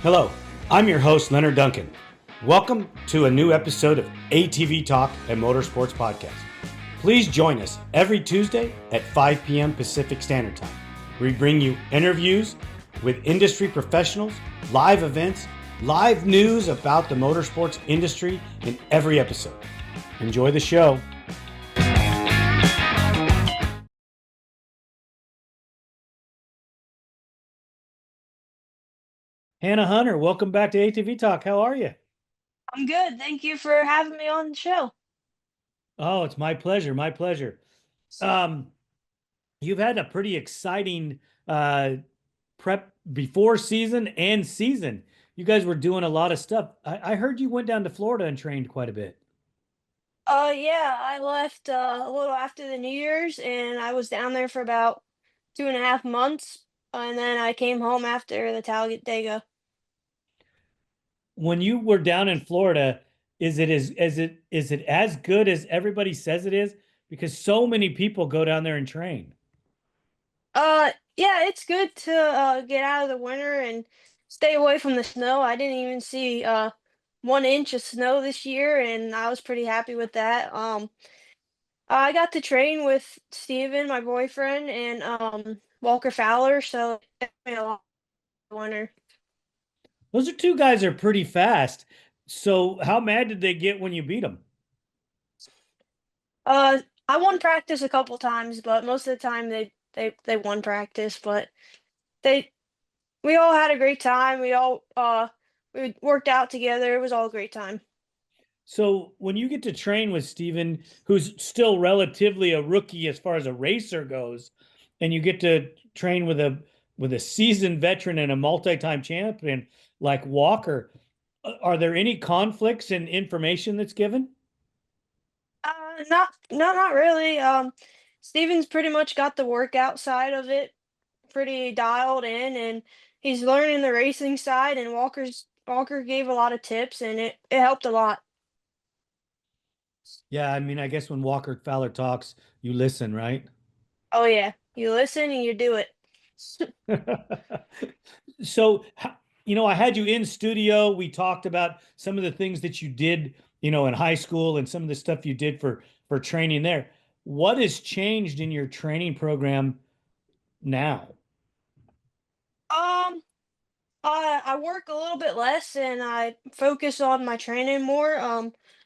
Hello, I'm your host, Leonard Duncan. Welcome to a new episode of ATV-TALK and Motorsports Podcast. Please join us every Tuesday at 5 p.m. Pacific Standard Time. We bring you interviews with industry professionals, live events, live news about the motorsports industry in every episode. Enjoy the show. Hannah Hunter, welcome back to ATV-TALK. How are you? I'm good. Thank you for having me on the show. Oh, it's my pleasure. My pleasure. Um, you've had a pretty exciting prep before season and season. You guys were doing a lot of stuff. I heard you went down to Florida and trained quite a bit. Yeah, I left a little after the New Year's, and I was down there for about 2.5 months, and then I came home after the Talladega. When you were down in Florida, is it as good as everybody says it is? Because so many people go down there and train. Yeah, it's good to get out of the winter and stay away from the snow. I didn't even see 1 inch of snow this year, and I was pretty happy with that. I got to train with Steven, my boyfriend, and Walker Fowler, so it made a lot of winter. Those are two guys that are pretty fast. So how mad did they get when you beat them? I won practice a couple times, but most of the time they won practice. But they we all had a great time. We worked out together. It was all a great time. So when you get to train with Steven, who's still relatively a rookie as far as a racer goes, and you get to train with a seasoned veteran and a multi-time champion like Walker, are there any conflicts in information that's given? Not really. Steven's pretty much got the workout side of it pretty dialed in, and he's learning the racing side. And Walker gave a lot of tips, and it helped a lot. Yeah, I mean, I guess when Walker Fowler talks, you listen, right? Oh yeah, you listen and you do it. So, I had you in studio. We talked about some of the things that you did, in high school and some of the stuff you did for training there. What has changed in your training program now? Um, I work a little bit less and I focus on my training more.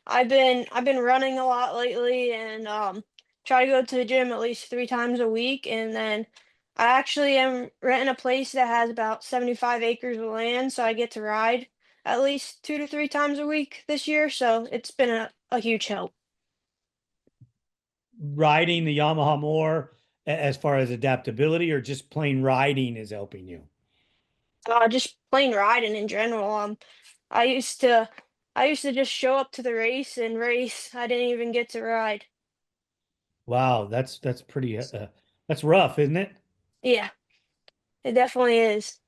I've been running a lot lately and try to go to the gym at least 3 times a week. And then I actually am renting a place that has about 75 acres of land, so I get to ride at least 2 to 3 times a week this year. So it's been a huge help. Riding the Yamaha more as far as adaptability, or just plain riding is helping you? Just plain riding in general. I used to I used to just show up to the race and race. I didn't even get to ride. Wow, that's pretty that's rough, isn't it? Yeah, it definitely is.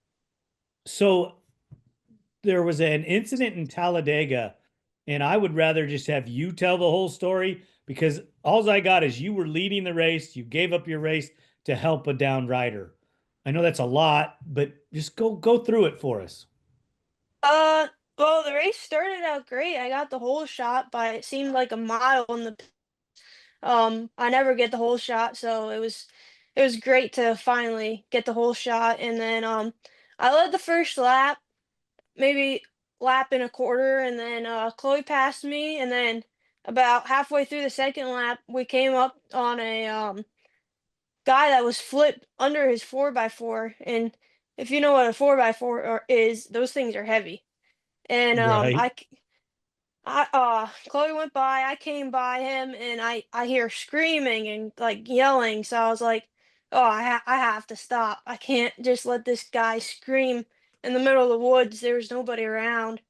So there was an incident in Talladega, and I would rather just have you tell the whole story because all I got is you were leading the race, you gave up your race to help a down rider. I know that's a lot, but just go through it for us. Uh, well, the race started out great. I got the whole shot by it seemed like a mile in the I never get the whole shot, so it was great to finally get the whole shot. And then I led the first lap, maybe lap and a quarter, and then Chloe passed me, and then about halfway through the second lap, we came up on a guy that was flipped under his 4x4. And if you know what a 4x4 is, those things are heavy. And Right. Chloe went by, I came by him, and I hear screaming and like yelling. So I was like, oh, I have to stop. I can't just let this guy scream in the middle of the woods. There was nobody around.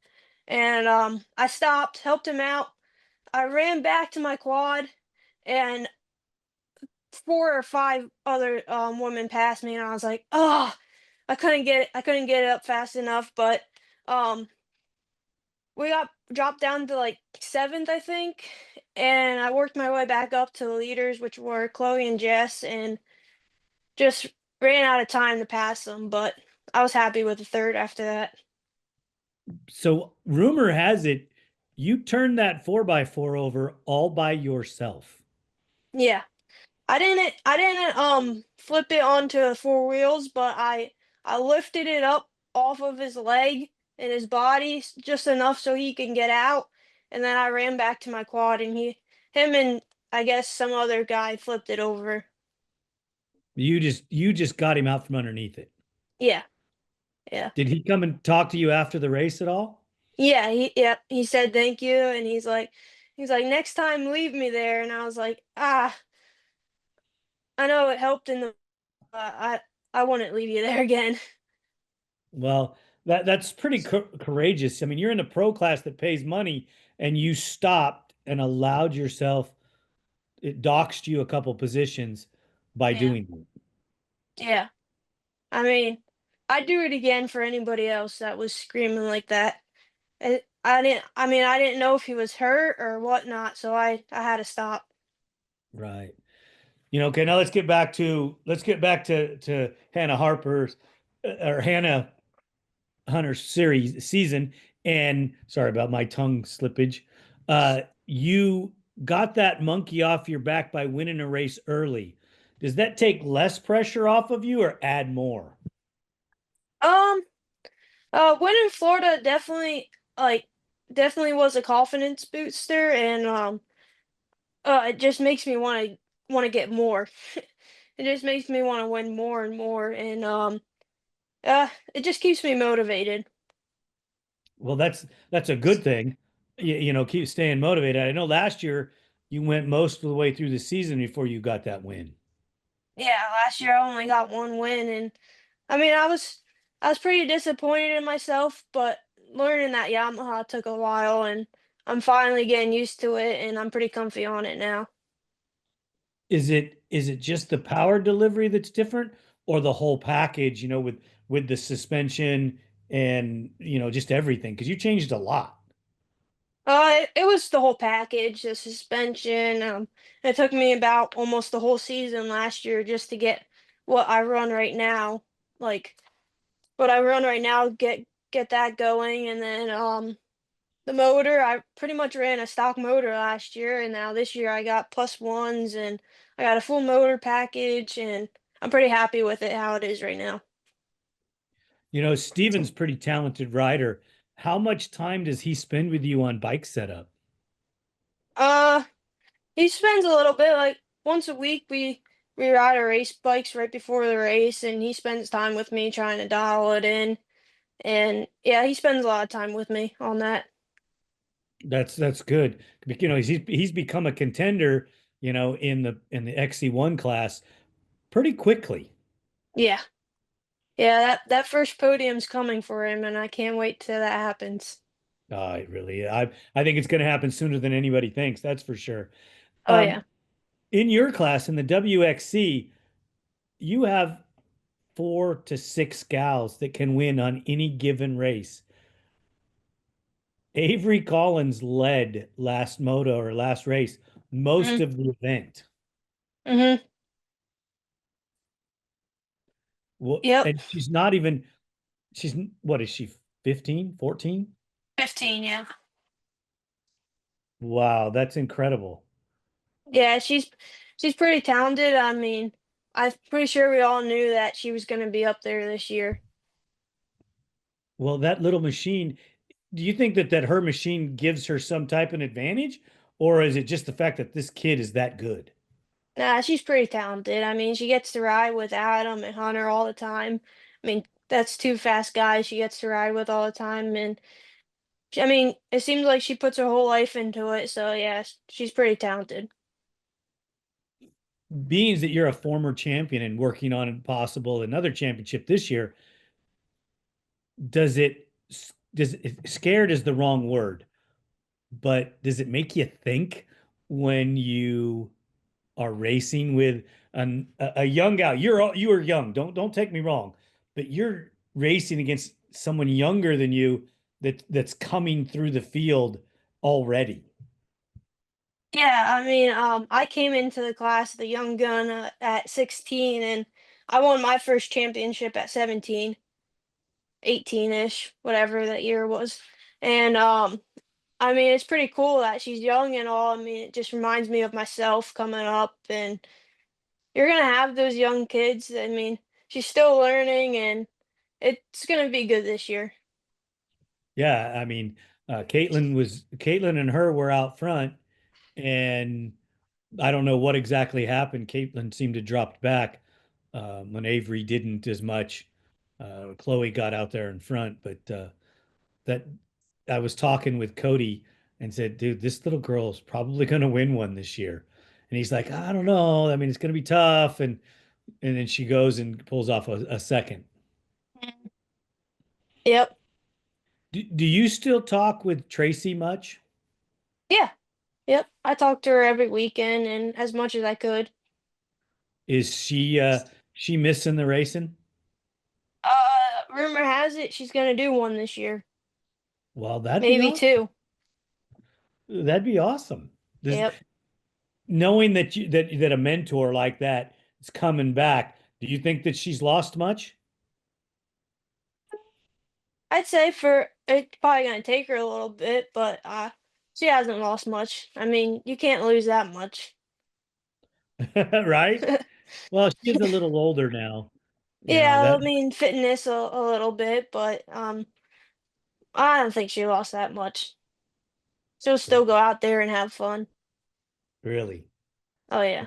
And I stopped, helped him out. I ran back to my quad, and 4 or 5 other women passed me, and I was like, oh, I couldn't get it up fast enough. But um, we got dropped down to like seventh, I think, and I worked my way back up to the leaders, which were Chloe and Jess, and just ran out of time to pass them. But I was happy with the third after that. So rumor has it you turned that 4x4 over all by yourself. Yeah. I didn't flip it onto four wheels, but I lifted it up off of his leg and his body just enough so he can get out, and then I ran back to my quad and him and I guess some other guy flipped it over. You just got him out from underneath it. Yeah, yeah. Did he come and talk to you after the race at all? He said thank you and he's like next time leave me there, and I was like, I know it helped in the I wouldn't leave you there again. Well, that's pretty courageous. I mean, you're in a pro class that pays money, and you stopped and allowed yourself. It doxed you a couple positions by Yeah. doing that. Yeah. I mean, I'd do it again for anybody else that was screaming like that. I didn't know if he was hurt or whatnot, so I had to stop. Right. Okay, now let's get back to Hannah Harper's or Hannah Hunter's series season. And sorry about my tongue slippage. You got that monkey off your back by winning a race early. Does that take less pressure off of you or add more? Um, winning Florida like definitely was a confidence booster, and it just makes me want to get more. It just makes me want to win more and more, and it just keeps me motivated. Well, that's a good thing. Keep staying motivated. I know last year you went most of the way through the season before you got that win. Yeah, last year I only got one win, and I mean I was pretty disappointed in myself, but learning that Yamaha took a while, and I'm finally getting used to it, and I'm pretty comfy on it now. Is it just the power delivery that's different or the whole package, with the suspension and, just everything? Because you changed a lot. It was the whole package, the suspension. It took me about almost the whole season last year just to get what I run right now, like what I run right now, get that going, and then the motor, I pretty much ran a stock motor last year, and now this year I got plus ones and I got a full motor package, and I'm pretty happy with it how it is right now. Steven's pretty talented rider. How much time does he spend with you on bike setup? Uh, he spends a little bit, like once a week we ride our race bikes right before the race, and he spends time with me trying to dial it in. And yeah, he spends a lot of time with me on that. That's good. He's become a contender, in the XC1 class pretty quickly. Yeah. Yeah, that first podium's coming for him, and I can't wait till that happens. I think it's going to happen sooner than anybody thinks. That's for sure. Oh Um, yeah. in your class in the WXC, you have 4 to 6 gals that can win on any given race. Avery Collins led last moto or last race most Hmm. of the event. Hmm. Well, Yep. and she's not even, she's, what is she, 15, 14? 15, yeah. Wow, that's incredible. Yeah, she's pretty talented. I mean, I'm pretty sure we all knew that she was going to be up there this year. Well, that little machine, do you think that her machine gives her some type of advantage, or is it just the fact that this kid is that good? Nah, she's pretty talented. I mean, she gets to ride with Adam and Hunter all the time. I mean, that's two fast guys she gets to ride with all the time, and I mean, it seems like she puts her whole life into it. So yeah, she's pretty talented. Being that you're a former champion and working on possible another championship this year, does it scared is the wrong word, but does it make you think when you are racing with a young gal? You are young. Don't take me wrong, but you're racing against someone younger than you that's coming through the field already. Yeah, I mean, I came into the class, the young gun, at 16, and I won my first championship at 17. 18-ish, whatever that year was. And I mean, it's pretty cool that she's young and all. I mean, it just reminds me of myself coming up, and you're gonna have those young kids. I mean, she's still learning, and it's gonna be good this year. Yeah, I mean, Caitlin and her were out front, and I don't know what exactly happened. Caitlin seemed to drop back when Avery didn't as much. Chloe got out there in front, but that I was talking with Cody and said, "Dude, this little girl is probably going to win one this year." And he's like, "I don't know. I mean, it's going to be tough." And then she goes and pulls off a second. Yep. Do you still talk with Tracy much? Yeah. Yep. I talk to her every weekend and as much as I could. Is she missing the racing? Rumor has it she's gonna do one this year, Well, that'd be maybe awesome. two. That'd be awesome. Yep. Knowing that a mentor like that is coming back, do you think that she's lost much? I'd say for it's probably gonna take her a little bit, but she hasn't lost much. I mean, you can't lose that much. Right? Well, she is a little older now. You know, Yeah, that I mean fitness a little bit, but I don't think she lost that much. She'll still go out there and have fun. really. Oh yeah.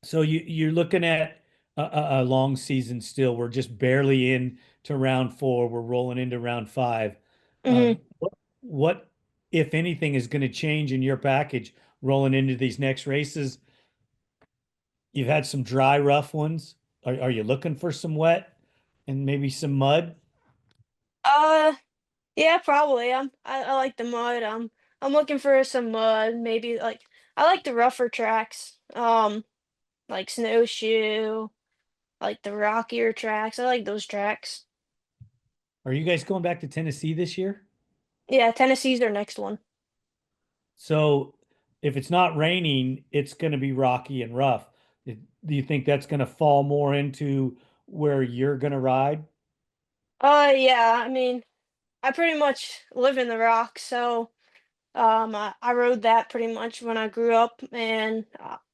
So you're looking at a long season still. We're just barely in to round four. We're rolling into round five. hmm What, if anything, is going to change in your package rolling into these next races? You've had some dry, rough ones. Are you looking for some wet and maybe some mud? Uh, yeah, probably. I like the mud. I'm looking for some mud. Maybe like I like the rougher tracks. Like snowshoe, like the rockier tracks. I like those tracks. Are you guys going back to Tennessee this year? Yeah, Tennessee's their next one. So if it's not raining, it's going to be rocky and rough. Do you think that's going to fall more into where you're going to ride? Yeah. I mean, I pretty much live in the Rocks, so I rode that pretty much when I grew up, and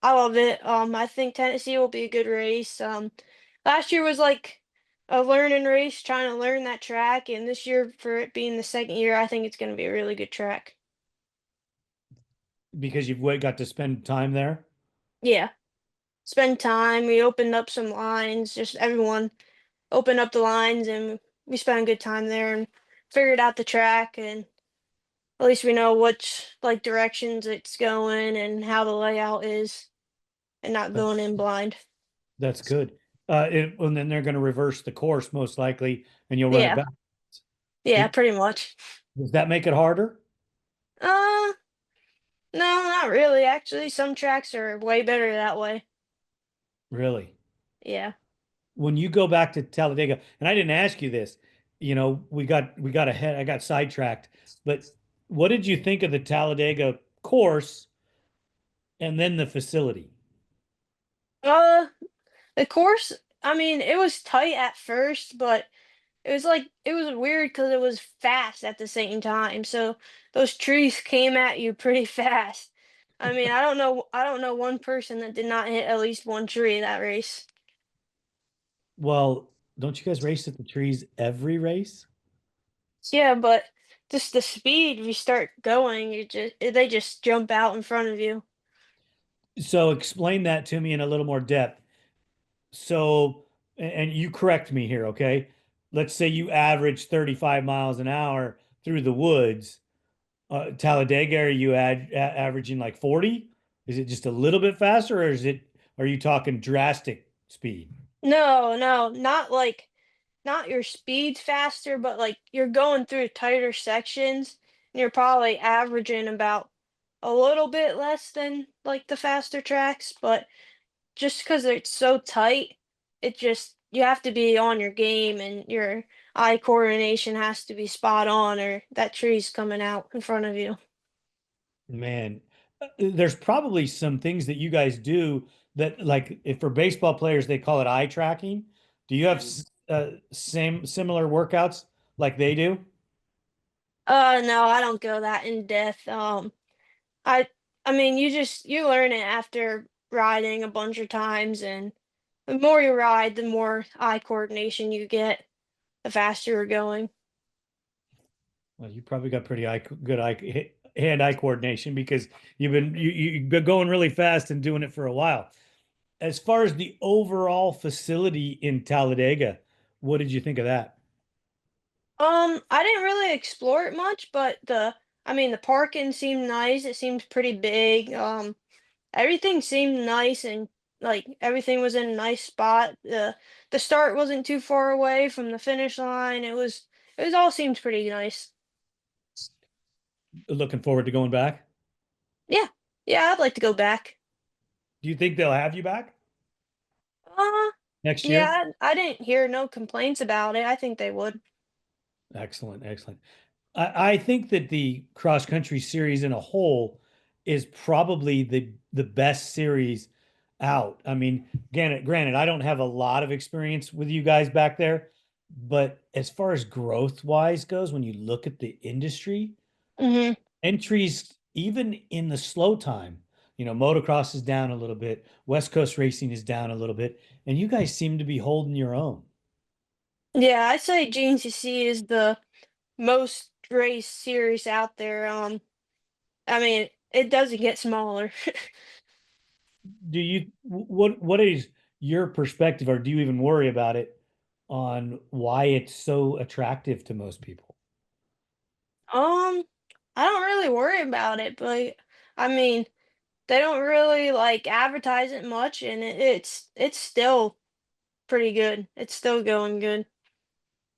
I love it. I think Tennessee will be a good race. Last year was like a learning race, trying to learn that track, and this year, for it being the second year, I think it's going to be a really good track. Because you've got to spend time there? Yeah, spend time. We opened up some lines, just everyone opened up the lines, and we spent a good time there and figured out the track, and at least we know which like directions it's going and how the layout is, and not That, going in blind. that's good. And then they're going to reverse the course most likely, and you'll run it Yeah, back. yeah, It, pretty much. does that make it harder? Uh, no, not really. Actually, some tracks are way better that way. Really? Yeah. When you go back to Talladega, and I didn't ask you this, we got ahead, I got sidetracked, but what did you think of the Talladega course and then the facility? Uh, the course, I mean, it was tight at first, but it was weird because it was fast at the same time. So those trees came at you pretty fast. I mean, I don't know one person that did not hit at least one tree that race. Well, don't you guys race at the trees every race? Yeah, but just the speed we start going, they just jump out in front of you. So explain that to me in a little more depth. So, and you correct me here, okay? Let's say you average 35 miles an hour through the woods. Talladega, are you averaging like 40? Is it just a little bit faster, or are you talking drastic speed? No, no, not like not your speed's faster, but like you're going through tighter sections and you're probably averaging about a little bit less than like the faster tracks, but just because it's so tight, it just you have to be on your game and your eye coordination has to be spot on or that tree's coming out in front of you. Man, there's probably some things that you guys do that, like, if for baseball players, they call it eye tracking. Do you have same similar workouts like they do? No, I don't go that in depth. I I mean, you learn it after riding a bunch of times, and the more you ride, the more eye coordination you get, the faster you're going. Well, you probably got pretty good hand-eye coordination because you've been going really fast and doing it for a while. As far as the overall facility in Talladega, what did you think of that? I didn't really explore it much, but I mean, the parking seemed nice. It seemed pretty big. Everything seemed nice and like everything was in a nice spot. The start wasn't too far away from the finish line. It was all seemed pretty nice. Looking forward to going back. Yeah. Yeah, I'd like to go back. Do you think they'll have you back Uh, next year? yeah, I didn't hear no complaints about it. I think they would. Excellent, excellent. I think that the cross country series in a whole is probably the best series out. I mean, granted, I don't have a lot of experience with you guys back there, but as far as growth wise goes, when you look at the industry, Hmm. entries even in the slow time, motocross is down a little bit, West Coast racing is down a little bit, and you guys seem to be holding your own. Yeah, I'd say GNCC is the most race series out there. I mean, it doesn't get smaller. Do you what is your perspective, or do you even worry about it on why it's so attractive to most people? Um, I don't really worry about it, but I mean, they don't really like advertise it much, and it's still pretty good. It's still going good.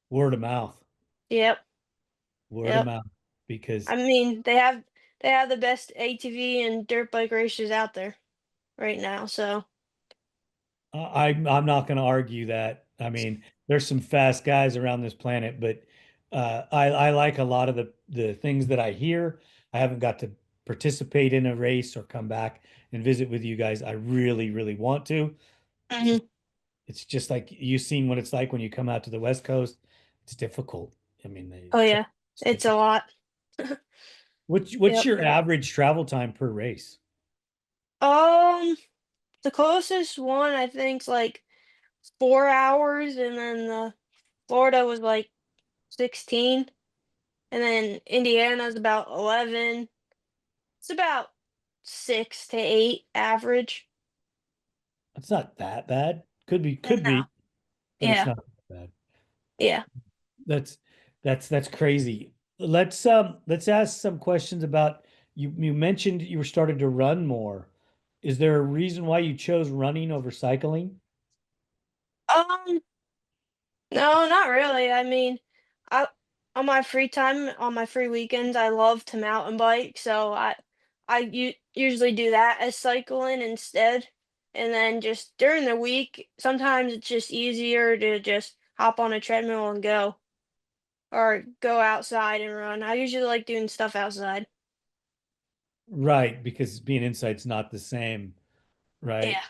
Word of mouth, Yep, word of yep. mouth, because I mean, they have the best ATV and dirt bike racers out there right now. So, I'm not going to argue that. I mean, there's some fast guys around this planet, but I like a lot of the things that I hear. I haven't got to participate in a race or come back and visit with you guys. I really, really want to. mhm. It's just like you've seen what it's like when you come out to the West Coast. It's difficult. I mean, Oh yeah, it's it's a lot. what's Yep. your average travel time per race? Um, the closest one I think's like 4 hours, and then the Florida was like 16, and then Indiana's about 11. It's about 6 to 8 average. It's not that bad. Could No. be, but it's Yeah. not that bad. Yeah. That's that's crazy. Let's ask some questions about you. You mentioned you were starting to run more. Is there a reason why you chose running over cycling? Um, no, not really. I mean, I on my free time, on my free weekends, I love to mountain bike, so I usually do that as cycling instead. And then just during the week, sometimes it's just easier to just hop on a treadmill and go, or go outside and run. I usually like doing stuff outside. Right, because being inside's not the same, right? Yeah.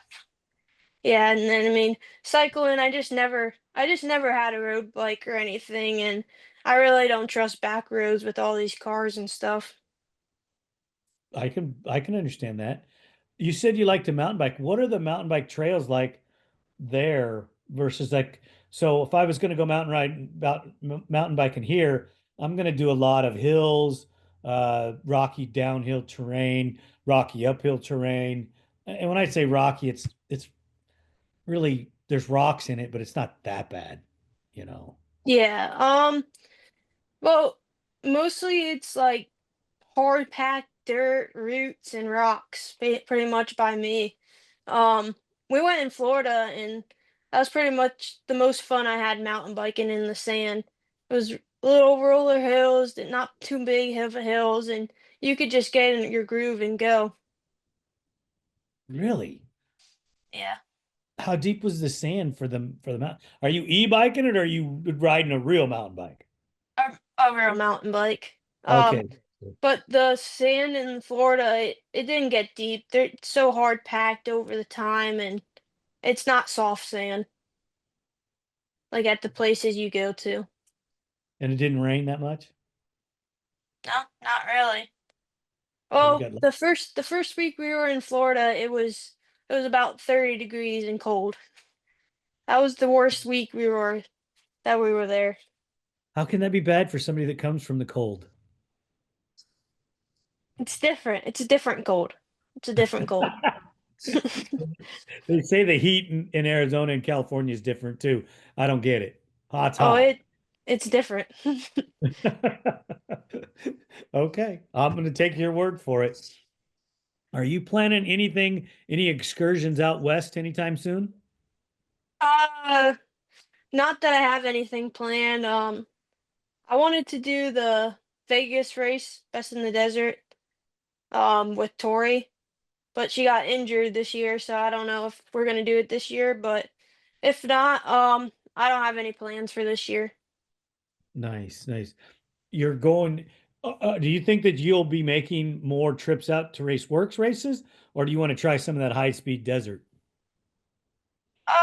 Yeah, and then I mean, cycling, I just never had a road bike or anything, and I really don't trust back roads with all these cars and stuff. I can understand that. You said you like to mountain bike. What are the mountain bike trails like there versus like, so if I was going to go mountain biking here, I'm going to do a lot of hills, rocky downhill terrain, rocky uphill terrain. And when I say rocky, it's really there's rocks in it, but it's not that bad, you know. Yeah, well, mostly it's like hard packed dirt, roots, and rocks, pretty much by me. Um, we went in Florida, and that was pretty much the most fun I had mountain biking in the sand. It was little roller hills, not too big of hills, and you could just get in your groove and go. Really? Yeah. How deep was the sand for the mountain? Are you e-biking it or are you riding a real mountain bike? Over a mountain bike. Okay. But the sand in Florida, it didn't get deep. It's so hard packed over the time, and it's not soft sand. like at the places you go to. And it didn't rain that much? No, not really. Oh, you Oh, got the first week we were in Florida, it was about 30 degrees and cold. That was the worst week we were there. How can that be bad for somebody that comes from the cold? It's different. It's a different cold. It's a different cold. They say the heat in Arizona and California is different too. I don't get it. Hot's Oh, hot. it's different. Okay, I'm going to take your word for it. Are you planning anything, any excursions out west anytime soon? Uh, Not that I have anything planned. I wanted to do the Vegas race, Best in the Desert, with Tori, but she got injured this year, so I don't know if we're gonna do it this year. But if not, I don't have any plans for this year. Nice, nice. You're going, do you think that you'll be making more trips out to race works races, or do you want to try some of that high speed desert? Uh,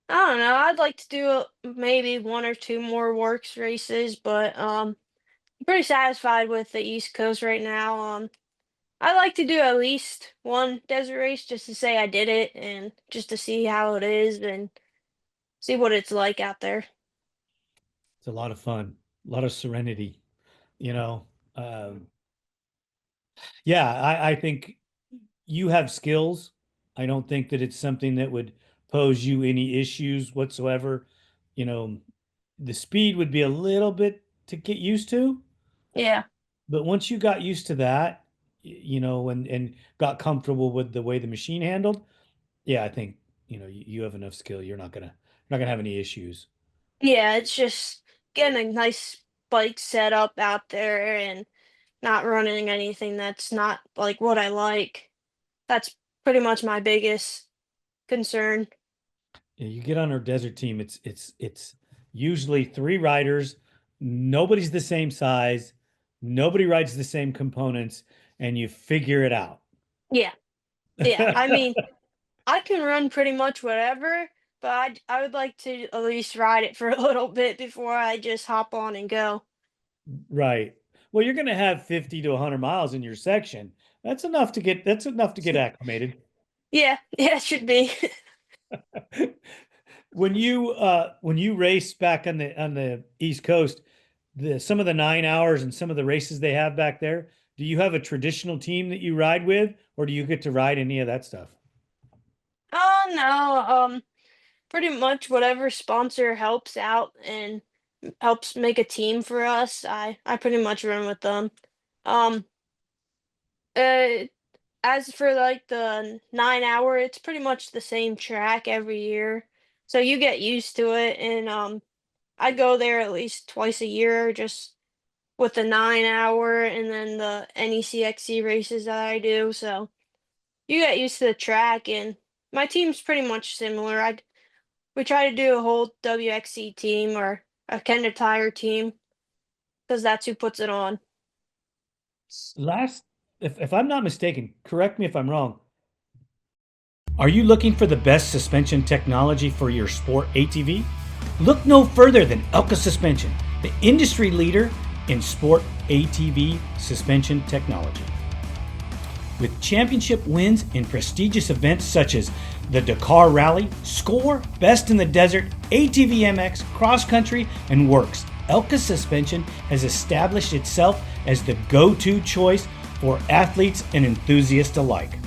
I don't know. I'd like to do maybe one or two more works races, but I'm pretty satisfied with the East Coast right now. I like to do at least one desert race just to say I did it and just to see how it is and see what it's like out there. It's a lot of fun, a lot of serenity, you know. Um, yeah, I think you have skills. I don't think that it's something that would pose you any issues whatsoever. You know, the speed would be a little bit to get used to, Yeah. but once you got used to that, you know, and got comfortable with the way the machine handled, yeah, I think, you know, you have enough skill. You're not gonna have any issues. Yeah, it's just getting a nice bike set up out there and not running anything that's not like what I like. That's pretty much my biggest concern. Yeah, you get on our desert team, it's usually three riders, nobody's the same size, nobody rides the same components, and you figure it out. Yeah. Yeah. I mean, I can run pretty much whatever, but I would like to at least ride it for a little bit before I just hop on and go. Right. Well, you're gonna have 50 to 100 miles in your section. That's enough to get acclimated. Yeah, yeah, it should be. When you race back on the East Coast, the some of the 9 hours and some of the races they have back there, do you have a traditional team that you ride with, or do you get to ride any of that stuff? Oh no, pretty much whatever sponsor helps out and helps make a team for us, I pretty much run with them. Um, uh, as for like the 9 hour, it's pretty much the same track every year, so you get used to it. And I go there at least twice a year, just with the 9 hour and then the NECXC races that I do. So you get used to the track, and my team's pretty much similar. We try to do a whole WXC team or a Kenda Tire team because that's who puts it on. Last, if I'm not mistaken, correct me if I'm wrong. Are you looking for the best suspension technology for your sport ATV? Look no further than Elka Suspension, the industry leader in sport ATV suspension technology. With championship wins in prestigious events such as the Dakar Rally, Score, Best in the Desert, ATV MX, Cross Country, and Works, Elka Suspension has established itself as the go-to choice for athletes and enthusiasts alike.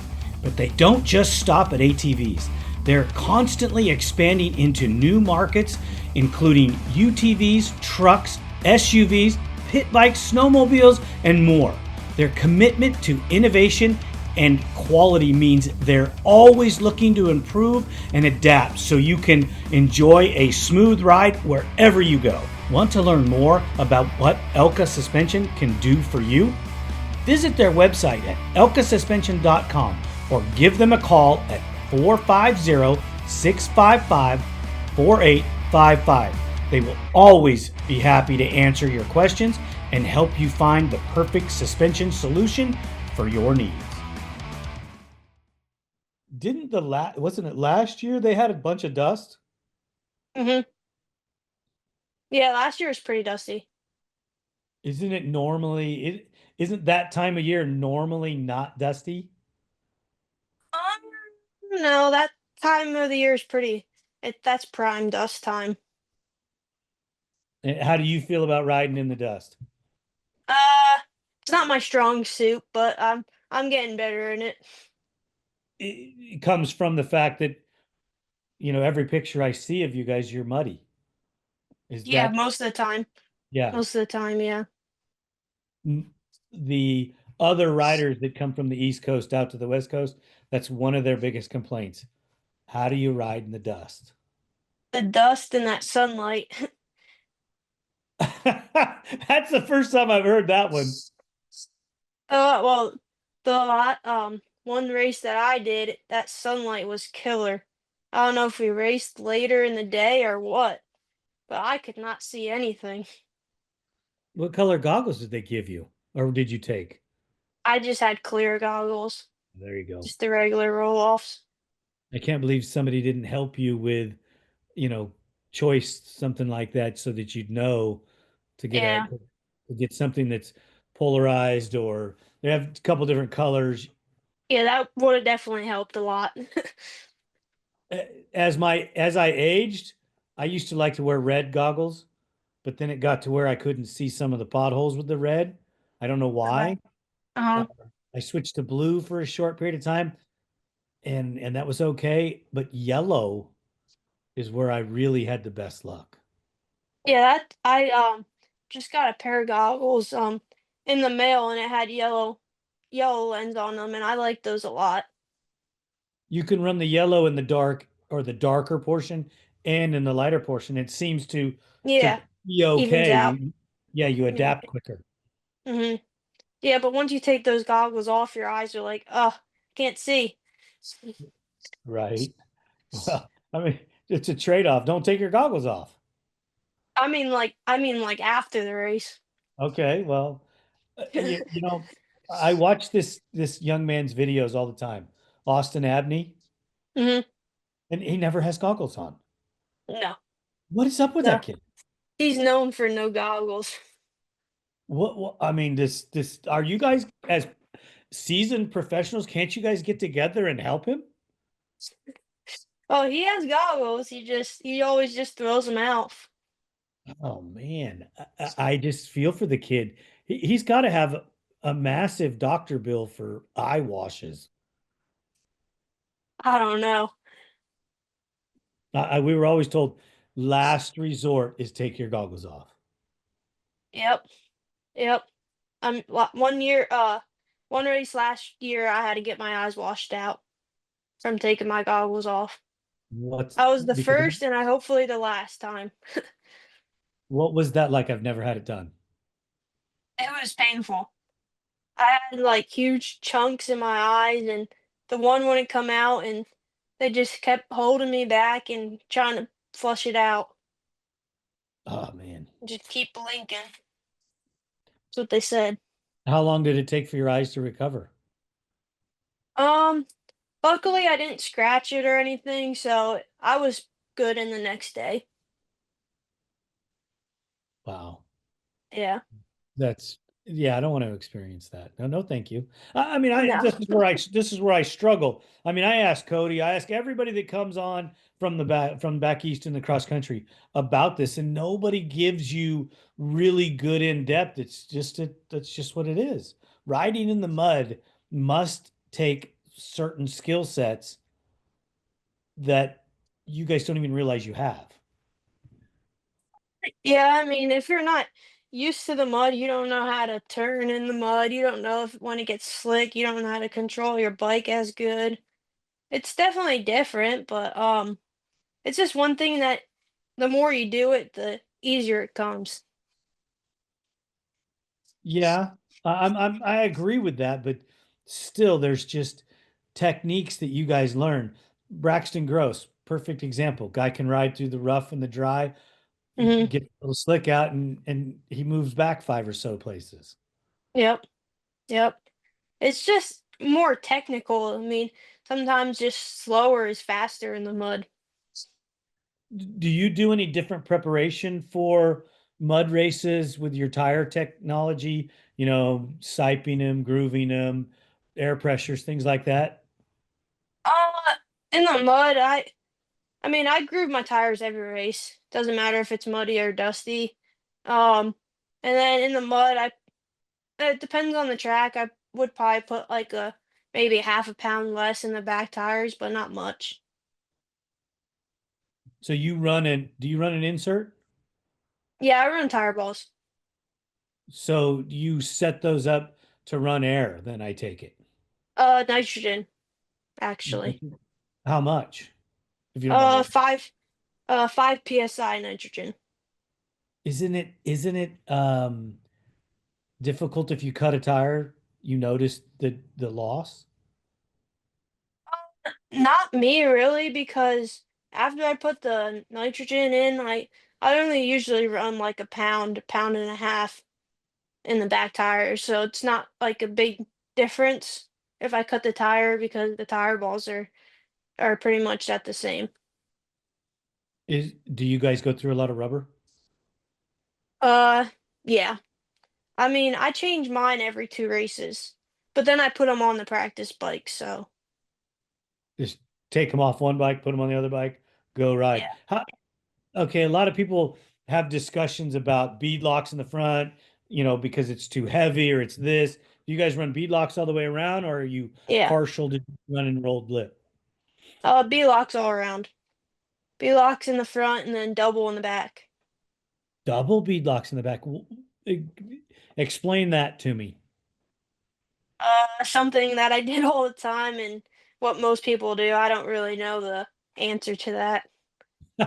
But they don't just stop at ATVs. They're constantly expanding into new markets, including UTVs, trucks, SUVs, pit bikes, snowmobiles, and more. Their commitment to innovation and quality means they're always looking to improve and adapt so you can enjoy a smooth ride wherever you go. Want to learn more about what Elka Suspension can do for you? Visit their website at elkasuspension.com or give them a call at 450-655-4855. They will always be happy to answer your questions and help you find the perfect suspension solution for your needs. Wasn't it last year they had a bunch of dust? Mhm. Yeah, last year was pretty dusty. Isn't it normally isn't that time of year normally not dusty? No, that time of the year is pretty. That's prime dust time. How do you feel about riding in the dust? Uh, it's not my strong suit, but I'm getting better in it. It comes from the fact that, every picture I see of you guys, you're muddy. Is Yeah, that, most of the time. yeah. Most of the time, yeah. M- The other riders that come from the East Coast out to the West Coast, that's one of their biggest complaints. How do you ride in the dust? The dust and that sunlight. That's the first time I've heard that one. Well, one race that I did, that sunlight was killer. I don't know if we raced later in the day or what, but I could not see anything. What color goggles did they give you? Or did you take? I just had clear goggles, There you go. just the regular roll-offs. I can't believe somebody didn't help you with, you know, choice, something like that, so that you'd know to get Yeah. something that's polarized, or they have a couple different colors. Yeah, that would have definitely helped a lot. As I aged, I used to like to wear red goggles, but then it got to where I couldn't see some of the potholes with the red. I don't know Okay. why. Uh, Uh-huh. I switched to blue for a short period of time, and that was okay. But yellow is where I really had the best luck. Yeah, that I just got a pair of goggles in the mail and it had yellow lens on them and I like those a lot. You can run the yellow in the dark, or the darker portion, and in the lighter portion. It seems to Yeah, be evens out. okay. Yeah, you Yeah. adapt quicker. Hmm. Yeah, but once you take those goggles off, your eyes are like, can't see. Right. Well, I mean, it's a trade-off. Don't take your goggles off. I mean like after the race. Okay, well, I watch this young man's videos all the time, Austin Abney, Hmm. and he never has goggles on. No, What is up with no, that kid? he's known for no goggles. I mean, this are you guys as seasoned professionals? Can't you guys get together and help him? Oh, he has goggles. He always just throws them out. Oh man, I just feel for the kid. He's got to have a massive doctor bill for eye washes. I don't know. We were always told last resort is take your goggles off. Yep, yep. One race last year, I had to get my eyes washed out from taking my goggles off. What's I was the because first and I hopefully the last time. what was that like? I've never had it done. It was painful. I had like huge chunks in my eyes and the one wouldn't come out and they just kept holding me back and trying to flush it out. Oh man. Just keep blinking. That's what they said. How long did it take for your eyes to recover? Um, Luckily I didn't scratch it or anything, so I was good in the next day. Wow. Yeah. That's yeah, I don't want to experience that. No, no, thank you. I mean, I No. this is where I struggle. I mean, I ask Cody, I ask everybody that comes on from back east in the cross country about this, and nobody gives you really good in depth. That's just what it is. Riding in the mud must take certain skill sets that you guys don't even realize you have. Yeah, I mean, if you're not used to the mud, you don't know how to turn in the mud. You don't know if when it gets slick, you don't know how to control your bike as good. It's definitely different, but it's just one thing that the more you do it, the easier it comes. Yeah, I agree with that, but still, there's just techniques that you guys learn. Braxton Gross, perfect example. Guy can ride through the rough and the dry, Hmm. get a little slick out, and he moves back five or so places. Yep. Yep. It's just more technical. I mean, sometimes just slower is faster in the mud. Do you do any different preparation for mud races with your tire technology? Siping them, grooving them, air pressures, things like that? Uh, in the mud, I mean, I groove my tires every race. Doesn't matter if it's muddy or dusty. Um, and then in the mud, it depends on the track. I would probably put like a maybe half a pound less in the back tires, but not much. So do you run an insert? Yeah, I run tire balls. So you set those up to run air, then I take it. Nitrogen actually. How much, if you don't mind me asking? 5 psi nitrogen. Isn't it difficult if you cut a tire, you notice the loss? Not me really, because after I put the nitrogen in, I only usually run like a pound and a half in the back tire, so it's not like a big difference if I cut the tire because the tire balls are pretty much at the same. Do you guys go through a lot of rubber? Uh, yeah. I mean, I change mine every 2 races, but then I put them on the practice bike, so Just take them off one bike, put them on the other bike, go ride. yeah. Okay, a lot of people have discussions about bead locks in the front, because it's too heavy or it's this. Do you guys run bead locks all the way around, or are you Yeah. partial to run and rolled lip? B-locks all around. B-locks in the front and then double in the back. Double bead locks in the back. E- Explain that to me. Something that I did all the time and what most people do. I don't really know the answer to that.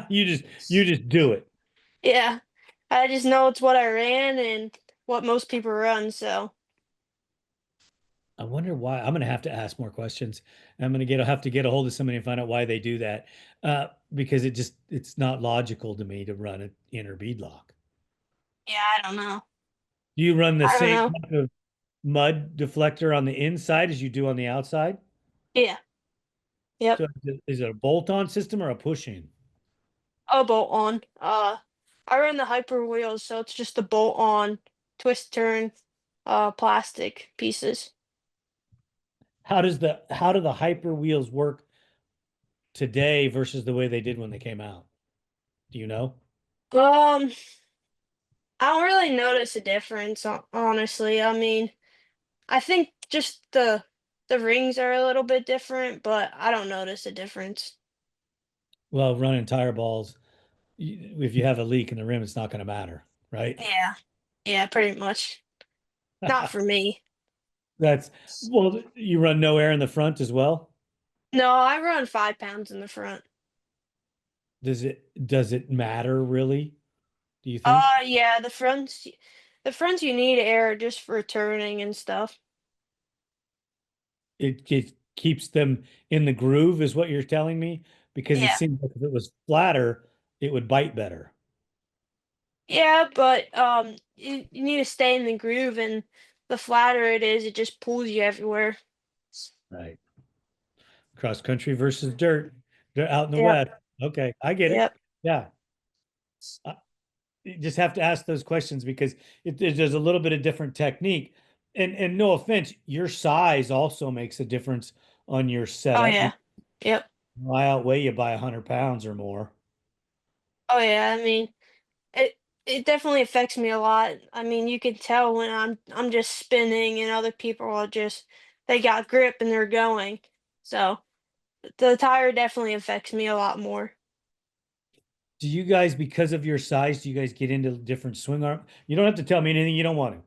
You just do it. Yeah, I just know it's what I ran and what most people run. So I wonder why. I'm gonna have to ask more questions. I'm gonna have to get a hold of somebody and find out why they do that. Because it's not logical to me to run an inner bead lock. yeah, I don't know. Do you run the I don't same know. type of mud deflector on the inside as you do on the outside? Yeah. Yep. So is it a bolt-on system or a push-in? A bolt on. I run the hyper wheels, so it's just the bolt on, twist turn, plastic pieces. How do the hyper wheels work today versus the way they did when they came out? Do you know? Um, I don't really notice a difference, honestly. I mean, I think just the rings are a little bit different, but I don't notice a difference. Well, running tire balls, if you have a leak in the rim, it's not going to matter, right? Yeah. Yeah, pretty much. Not for me. Well, you run no air in the front as well. No, I run 5 pounds in the front. Does it matter really? Do you think Yeah, the fronts you need air just for turning and stuff. it keeps them in the groove, is what you're telling me? Because it Yeah. seems like if it was flatter, it would bite better. Yeah, but you need to stay in the groove, and the flatter it is, it just pulls you everywhere. Right. Cross country versus dirt. They're out in the Yep. west. Okay, I get it. Yep. Yeah. You just have to ask those questions because there's a little bit of different technique. And no offense, your size also makes a difference on your Oh setup. yeah. Yep. I outweigh you by 100 pounds or more. Oh yeah. I mean, it it definitely affects me a lot. I mean, you can tell when I'm just spinning and other people are just they got grip and they're going. So the tire definitely affects me a lot more. Do you guys, because of your size, do you guys get into different swing arm? You don't have to tell me anything you don't want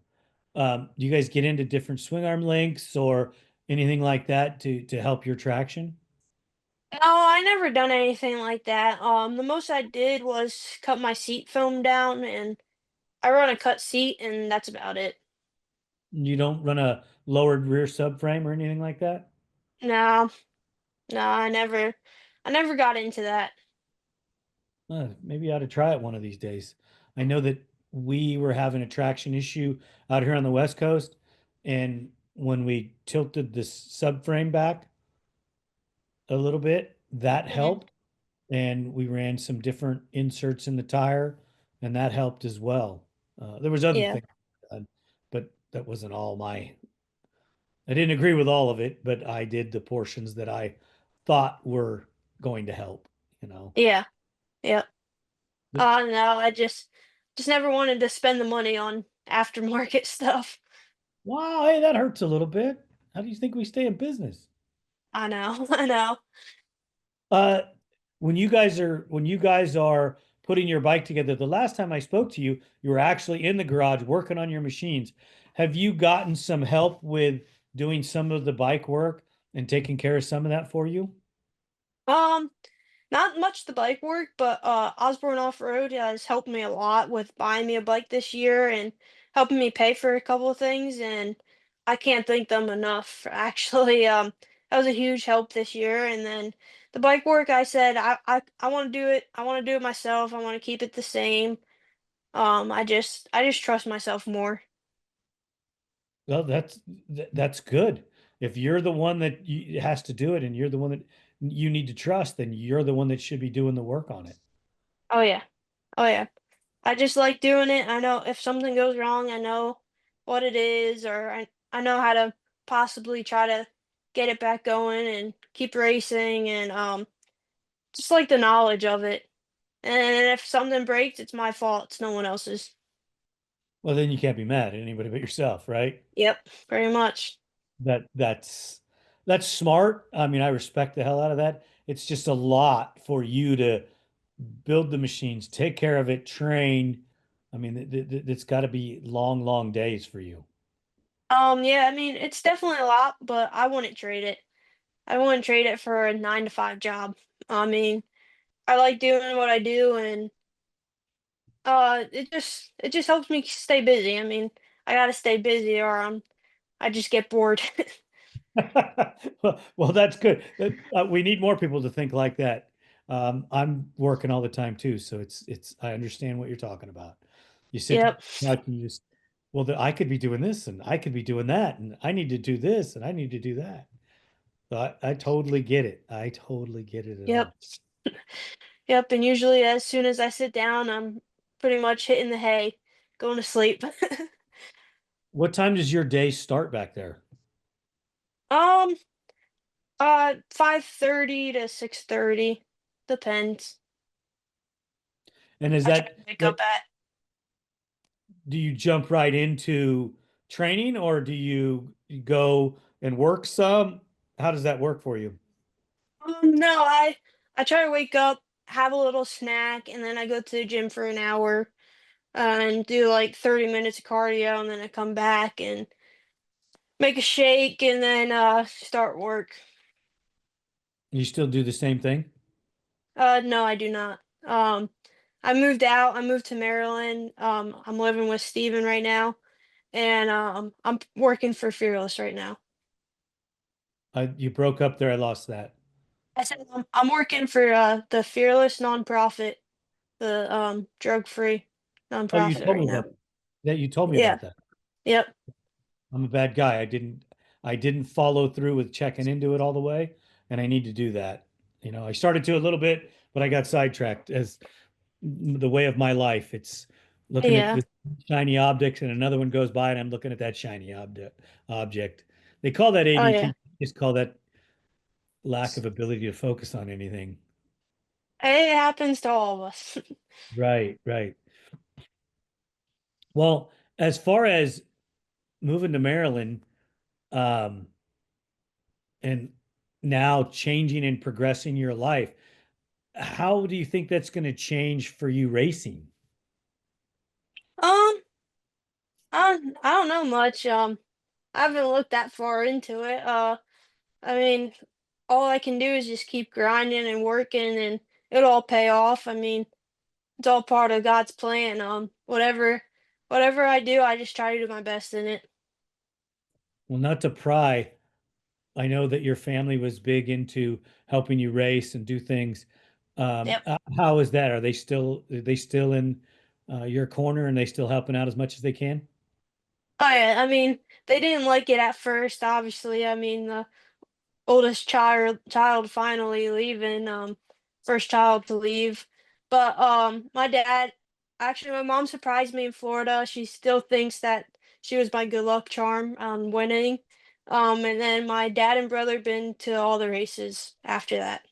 to. Do you guys get into different swing arm lengths or anything like that to help your traction? No, I never done anything like that. The most I did was cut my seat foam down, and I run a cut seat, and that's about it. You don't run a lowered rear subframe or anything like that? No, no, I never got into that. Maybe I ought to try it one of these days. I know that we were having a traction issue out here on the West Coast, and when we tilted the subframe back a little bit, that Hmm. helped. and we ran some different inserts in the tire, and that helped as well. There was other Yeah. things, but that wasn't all my. I didn't agree with all of it, but I did the portions that I thought were going to help. You know. Yeah. Yeah. But, No, I just never wanted to spend the money on aftermarket stuff. wow, hey, that hurts a little bit. How do you think we stay in business? I know. I know. Uh, when you guys are putting your bike together, the last time I spoke to you, you were actually in the garage working on your machines. Have you gotten some help with doing some of the bike work and taking care of some of that for you? Um, Not much the bike work, but Osborne Off Road has helped me a lot with buying me a bike this year and helping me pay for a couple of things, and I can't thank them enough. Actually, that was a huge help this year. And then the bike work, I said I want to do it. I want to do it myself. I want to keep it the same. I just trust myself more. Well, that's good. If you're the one that has to do it and you're the one that you need to trust, then you're the one that should be doing the work on it. Oh yeah, oh yeah. I just like doing it. I know if something goes wrong, I know what it is, or I know how to possibly try to get it back going and keep racing, and just like the knowledge of it. And if something breaks, it's my fault. It's no one else's. Well, then you can't be mad at anybody but yourself, right? Yep, pretty much. That's smart. I mean, I respect the hell out of that. It's just a lot for you to build the machines, take care of it, train. I mean, it's got to be long, long days for you. Yeah, I mean it's definitely a lot, but I wouldn't trade it. I wouldn't trade it for a 9 to 5 job. I mean, I like doing what I do, and it just helps me stay busy. I mean, I gotta stay busy, or I just get bored. Well, that's good. We need more people to think like that. I'm working all the time too, so I understand what you're talking about. You sit Yep, down and you just, well, I could be doing this and I could be doing that, and I need to do this and I need to do that. So I totally get it. I totally get it at yep, all. yep. And usually, as soon as I sit down, I'm pretty much hitting the hay, going to sleep. What time does your day start back there? um, 5:30 to 6:30, depends. And is I try that to wake that up at. do you jump right into training or do you go and work some? How does that work for you? No, I try to wake up, have a little snack, and then I go to the gym for an hour, and do like 30 minutes of cardio, and then I come back and make a shake, and then start work. You still do the same thing? No, I do not. I moved out. I moved to Maryland. I'm living with Steven right now, and I'm working for Fearless right now. You broke up there. I lost that. I said I'm working for the Fearless nonprofit, the drug-free Oh, you nonprofit told right me now. that you told me Yeah. about that. Yep. I'm a bad guy. I didn't follow through with checking into it all the way, and I need to do that. I started to a little bit, but I got sidetracked as the way of my life. It's looking at Yeah. the shiny objects, and another one goes by, and I'm looking at that shiny object. They call that Oh yeah. ADT. Just call that lack of ability to focus on anything. It happens to all of us. Right, right. Well, as far as moving to Maryland, um, and now changing and progressing your life, how do you think that's going to change for you racing? Um, I don't know much. I haven't looked that far into it. I mean, all I can do is just keep grinding and working, and it'll all pay off. I mean, it's all part of God's plan. Whatever I do, I just try to do my best in it. Well, not to pry. I know that your family was big into helping you race and do things. Yep. How is that? Are they still in your corner and they still helping out as much as they can? Oh yeah. I mean, they didn't like it at first. Obviously, I mean, the oldest child finally leaving. first child to leave. But my dad, actually, my mom surprised me in Florida. She still thinks that she was my good luck charm on winning. And then my dad and brother been to all the races after that.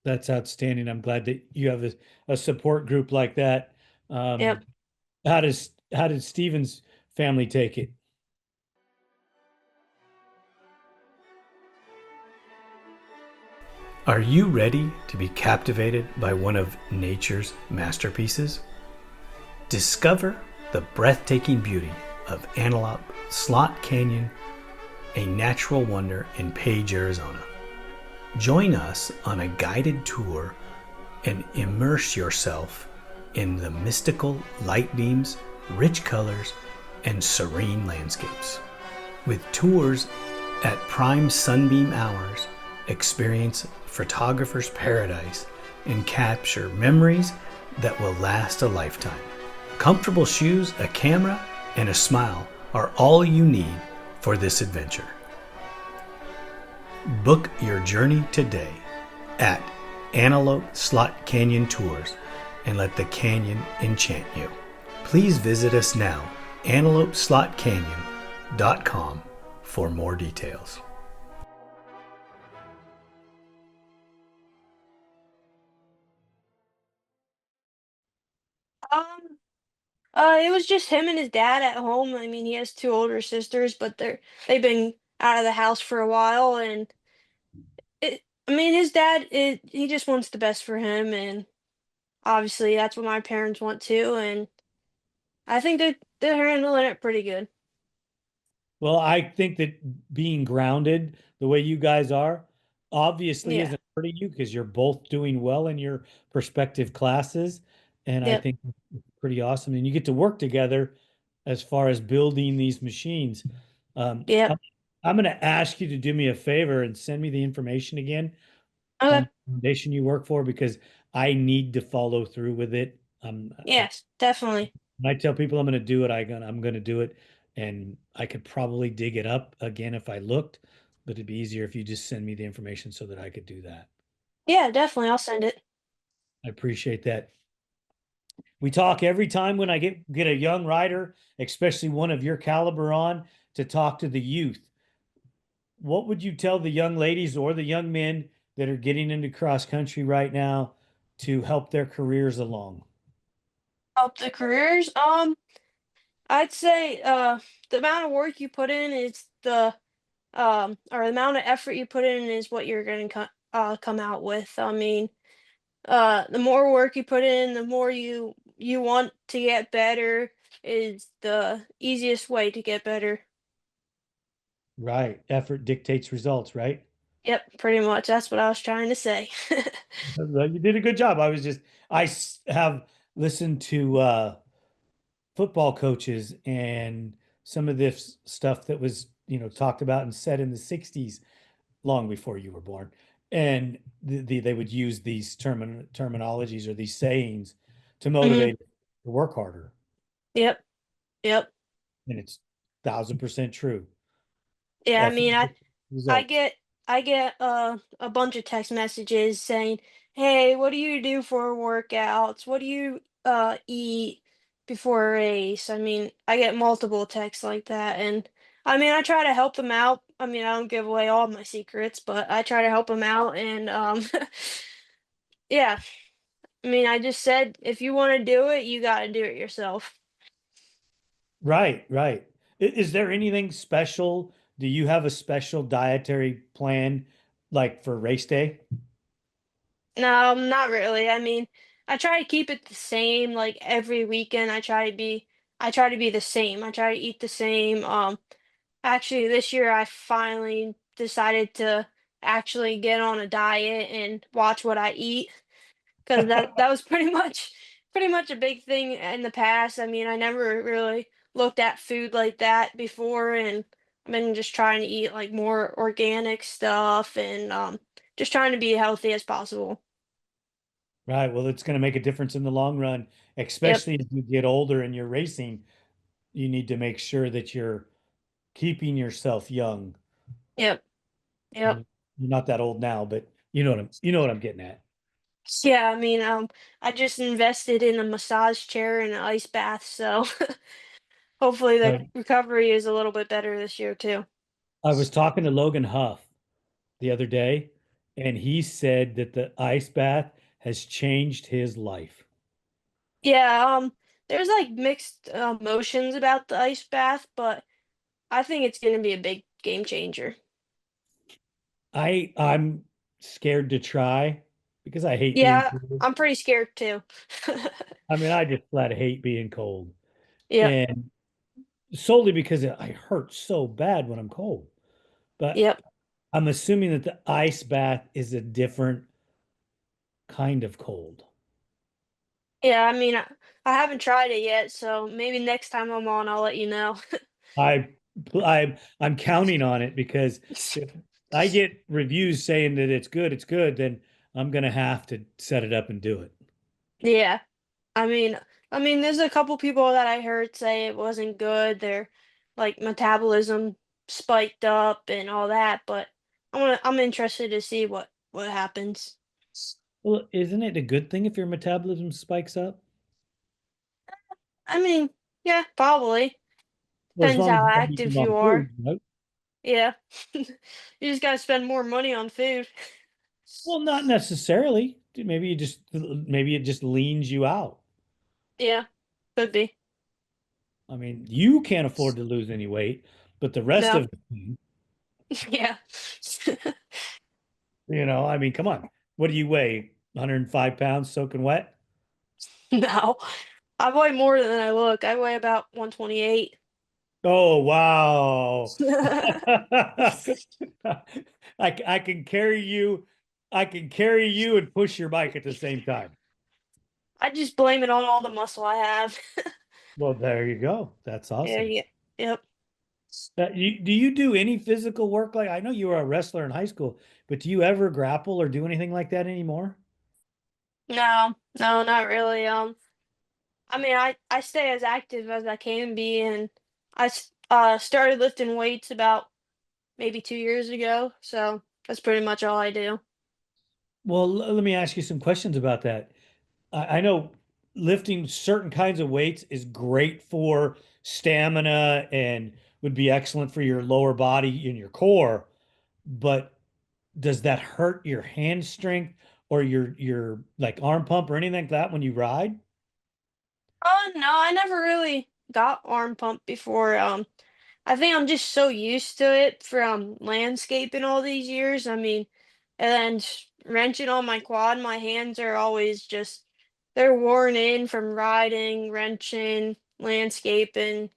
That's outstanding. I'm glad that you have a support group like that. Um, Yep. how did Steven's family take it? Are you ready to be captivated by one of nature's masterpieces? Discover the breathtaking beauty of Antelope Slot Canyon, a natural wonder in Page, Arizona. Join us on a guided tour and immerse yourself in the mystical light beams, rich colors, and serene landscapes. With tours at prime sunbeam hours, experience photographer's paradise and capture memories that will last a lifetime. Comfortable shoes, a camera, and a smile are all you need for this adventure. Book your journey today at Antelope Slot Canyon Tours and let the canyon enchant you. Please visit us now, antelopeslotcanyon.com, for more details. Um, it was just him and his dad at home. I mean, he has two older sisters, but they've been out of the house for a while, and I mean, his dad, he just wants the best for him, and obviously that's what my parents want too, and I think they're handling it pretty good. Well, I think that being grounded the way you guys are obviously Yeah. isn't hurting you because you're both doing well in your respective classes. And I Yep. think it's pretty awesome. And you get to work together as far as building these machines. Um, Yep. I'm, I'm going to ask you to do me a favor and send me the information again on Okay. the foundation you work for because I need to follow through with it. Yes, definitely. When I tell people I'm going to do it, I'm going to do it. And I could probably dig it up again if I looked, but it'd be easier if you just send me the information so that I could do that. Yeah, definitely. I'll send it. I appreciate that. We talk every time when I get a young rider, especially one of your caliber on, to talk to the youth. What would you tell the young ladies or the young men that are getting into cross country right now to help their careers along? Up the careers. I'd say the amount of work you put in is the or the amount of effort you put in is what you're gonna come out with. I mean, the more work you put in, the more you want to get better is the easiest way to get better. Right. Effort dictates results, right? Yep, pretty much. That's what I was trying to say. Well, you did a good job. Have listened to football coaches and some of this stuff that was, talked about and said in the 60s, long before you were born. And they would use these terminologies or these sayings to Hmm. motivate to work harder. Yep. Yep. And it's 1,000% true. Yeah, I Effort mean, I results. get I get a bunch of text messages saying, "Hey, what do you do for workouts? What do you eat before a race?" I mean, I get multiple texts like that, and I mean, I try to help them out. I mean, I don't give away all my secrets, but I try to help them out, and yeah. I mean, I just said if you want to do it, you got to do it yourself. Right, right. Is there anything special? Do you have a special dietary plan like for race day? No, not really. I mean, I try to keep it the same, like every weekend I try to be the same. I try to eat the same. Actually this year I finally decided to actually get on a diet and watch what I eat because that was pretty much a big thing in the past. I mean, I never really looked at food like that before, and I've been just trying to eat like more organic stuff and just trying to be healthy as possible. Right. Well, it's going to make a difference in the long run, Yep. especially as you get older and you're racing. You need to make sure that you're keeping yourself young. Yep. I Yep. mean, you're not that old now, but you know what I'm getting at. Yeah, I just invested in a massage chair and an ice bath, so hopefully the Right. recovery is a little bit better this year too. I was talking to Logan Huff the other day, and he said that the ice bath has changed his life. Yeah, there's like mixed emotions about the ice bath, but I think it's going to be a big game changer. I'm scared to try because I hate being Yeah, cold. I'm pretty scared too. I mean, I just flat hate being cold. Yep, And solely because I hurt so bad when I'm cold. But yep. I'm assuming that the ice bath is a different kind of cold. Yeah, I haven't tried it yet, so maybe next time I'm on, I'll let you know. I I'm counting on it because if I get reviews saying that it's good, then I'm gonna have to set it up and do it. Yeah. I mean, there's a couple people that I heard say it wasn't good. Their like metabolism spiked up and all that, but I'm interested to see what happens. Well, isn't it a good thing if your metabolism spikes up? I mean, yeah, probably. Well, as Depends long as how you don't eat the active wrong you are. food, right? Yeah. You just gotta spend more money on food. Well, not necessarily. Maybe it just leans you out. Yeah, could be. I mean, you can't afford to lose any weight, but the rest No. of it, Yeah. I mean, come on. What do you weigh? 105 pounds soaking wet? No. I weigh more than I look. I weigh about 128. Oh, wow. I can carry you. I can carry you and push your bike at the same time. I just blame it on all the muscle I have. Well, there you go. That's Yeah, awesome. yeah. Yep. Do you do any physical work? Like I know you were a wrestler in high school, but do you ever grapple or do anything like that anymore? No, no, not really. I stay as active as I can be, and started lifting weights about maybe 2 years ago, so that's pretty much all I do. Well, let me ask you some questions about that. I know lifting certain kinds of weights is great for stamina and would be excellent for your lower body and your core, but does that hurt your hand strength or your like arm pump or anything like that when you ride? Oh no, I never really got arm pump before. I think I'm just so used to it from landscaping all these years. And then wrenching on my quad, my hands are always just they're worn in from riding, wrenching, landscaping.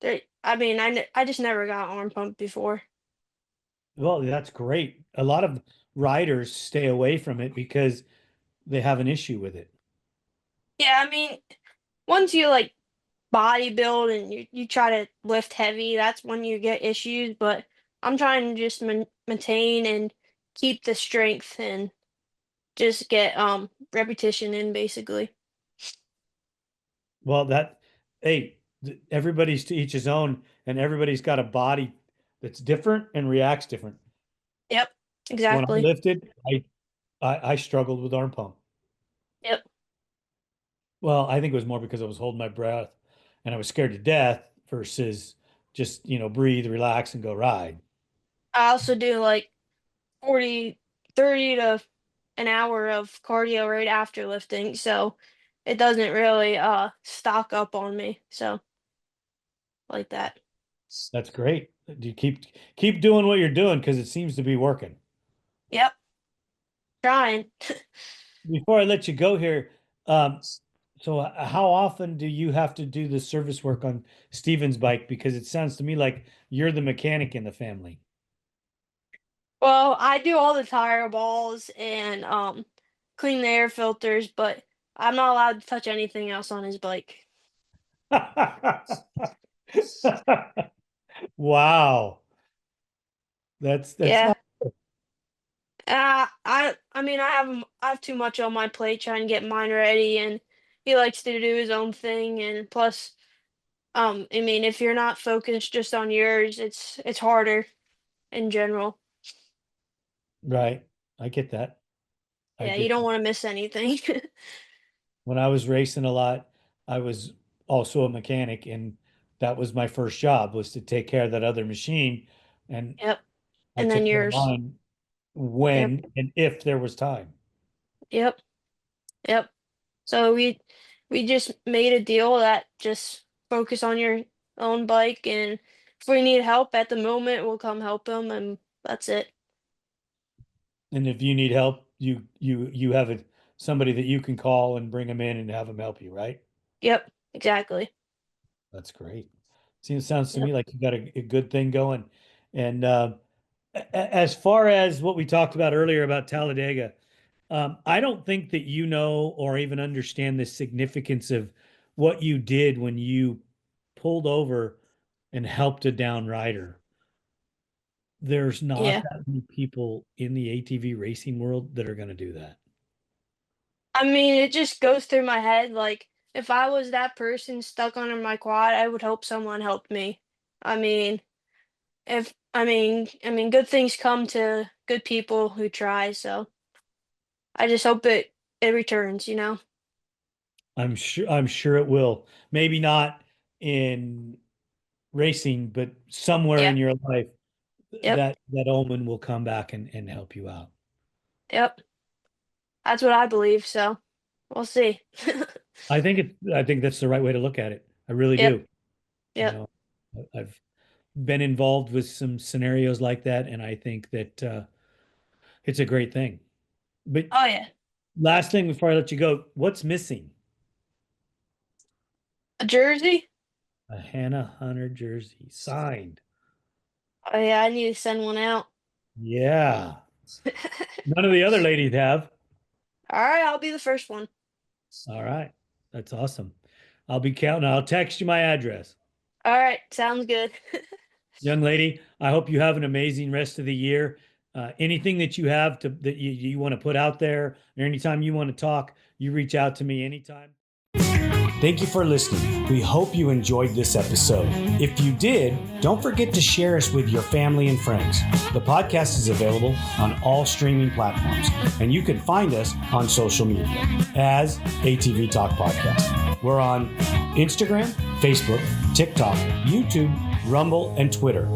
I just never got arm pump before. Well, that's great. A lot of riders stay away from it because they have an issue with it. Yeah, once you like bodybuild and you try to lift heavy, that's when you get issues. But I'm trying to just maintain and keep the strength and just get repetition in basically. Well, hey, everybody's to each his own, and everybody's got a body that's different and reacts different. Yep, When I exactly. lifted, I struggled with arm pump. Yep. Well, I think it was more because I was holding my breath and I was scared to death versus just, breathe, relax, and go ride. I also do like 40, 30 to an hour of cardio right after lifting, so it doesn't really stock up on me. So like that. That's great. You keep doing what you're doing because it seems to be working. Yep, trying. Before I let you go here, um, so how often do you have to do the service work on Steven's bike? Because it sounds to me like you're the mechanic in the family. Well, I do all the tire balls and clean the air filters, but I'm not allowed to touch anything else on his bike. Wow. That's Yeah. not I have too much on my plate trying to get mine ready, and he likes to do his own thing, and plus, if you're not focused just on yours, it's harder in general. right. I get that. I Yeah, you get don't that. want to miss anything. When I was racing a lot, I was also a mechanic, and that was my first job was to take care of that other machine. And Yep. I And then took care of yours. mine Yep. when and if there was time. Yep. Yep. So we just made a deal that just focus on your own bike, and if we need help at the moment, we'll come help them, and that's it. And if you need help, you have somebody that you can call and bring them in and have them help you, right? Yep. Exactly. That's great. Sounds to me Yep. like you got a good thing going. And as far as what we talked about earlier about Talladega, I don't think that you know or even understand the significance of what you did when you pulled over and helped a down rider. There's not Yeah. that many people in the ATV racing world that are going to do that. I mean, it just goes through my head, like, if I was that person stuck under my quad, I would hope someone helped me. I mean, if I mean, good things come to good people who try, so I just hope it returns, you know? I'm sure it will. Maybe not in racing, but somewhere Yeah. in your life Yep. that omen will come back and help you out. Yep. That's what I believe, so we'll see. I think that's the right way to look at it. I really Yep. do. You Yep. know, I've been involved with some scenarios like that, and I think that it's a great thing. But Oh, yeah. last thing before I let you go, what's missing? A jersey? A Hannah Hunter jersey signed. Oh, yeah, I need to send one out. Yeah. None of the other ladies have. Alright, I'll be the first one. All right. That's awesome. I'll be counting. I'll text you my address. Alright, sounds good. Young lady, I hope you have an amazing rest of the year. Anything that you have that you want to put out there, or anytime you want to talk, you reach out to me anytime. Thank you for listening. We hope you enjoyed this episode. If you did, don't forget to share us with your family and friends. The podcast is available on all streaming platforms, and you can find us on social media as ATV Talk Podcast. We're on Instagram, Facebook, TikTok, YouTube, Rumble, and Twitter